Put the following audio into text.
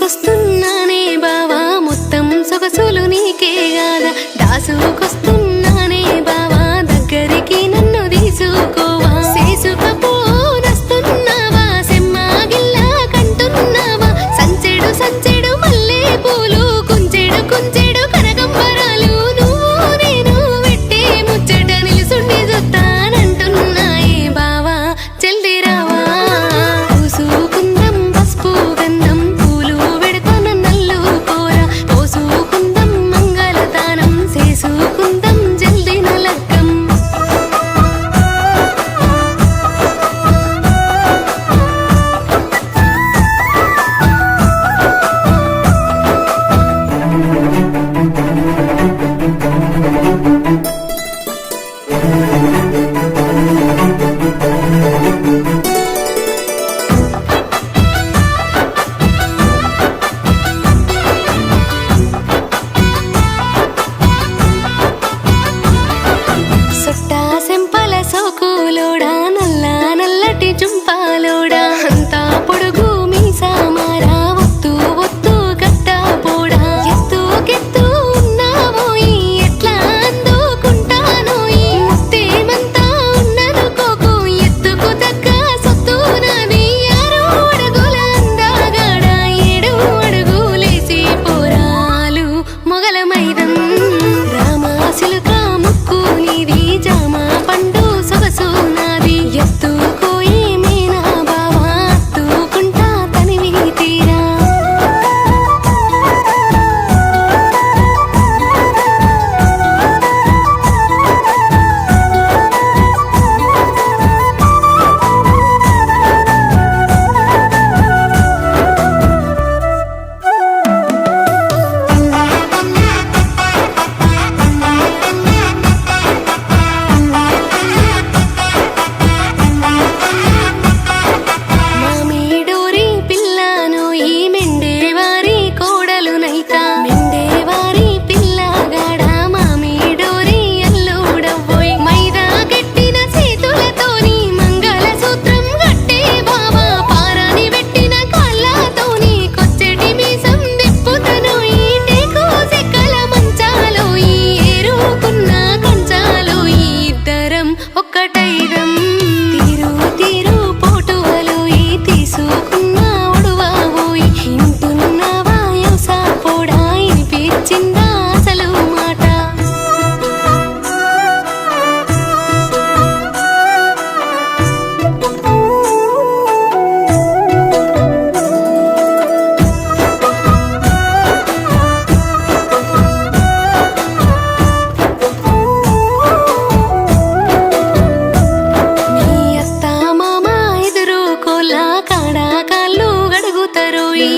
దాసుకొస్తున్నానే బావా మొత్తం సొగసులు నీకే గాదా దాసుకొస్తున్నానే బావా దగ్గరికి నన్ను తీసుకోవా చేసుకపోనస్తున్నావా సెమ్మాగిల్లా కంటున్నావా సంచెడు సంచెడు మల్లె పూలు కుంచెడు కుంచెడు కనకంబరాలు నువ్వు నేను వెట్టే ముచ్చట నిలుసుండి చూస్తానంటున్నాయే బావా జల్ది రావా పూసుకుందం పసుపు గంధం పూలు పెడతాన నల్లు కోర పోసుకుందం మంగళతానం చేసుకుందం జల్ది నలగ్గం సొట్టా సెంపల సోకులోడా నల్ల నల్లటి జుంపాలోడా అంతా పొడుగు మీసామారా ఒత్తు ఒత్తు గట్ట పోడా ఎత్తుకెత్తు ఉన్నావోయి ఎట్లా అందుకుంటానోయి ముత్తేమంతా ఉన్ననుకోకు ఎత్తుకు తగ్గ సొత్తు నాది 6 అడుగుల అందగాడ 7 అడుగులేసి పోరాలు మొగల మైదం రామాసిలుక ముక్కు నీది జామ పండు సొగసు నాది ఎత్తుకోయి మీనా బావా అత్తుకుంటా తనివి తీరా మామిడోరి పిల్లను ఈ మెండేవారి కోడలు నైతా మెండేవారి పిల్లగాడ మామిడోరి అల్లుడవ్వోయ్ మైదా గట్టిన చేతులతోని మంగళసూత్రం గట్టే బావా పారాని పెట్టిన కాళ్ళతోని కొచ్చెటి మీసం దిప్పుతనోయి టేకు చెక్కల మంచాలోయి ఏరుకున్న కంచాలోయి ఇద్దరం ఒక్కటైదం తీరు తీరు పోటువలోయి తీసుకున్న ఒడువావోయి ఇంటున్నావా యోసా పోడా ఇనిపించిందా అసలు మాట నీ అత్త మామ ఎదురు కోలా కాడా కాళ్ళు గడుగుతారు ఈ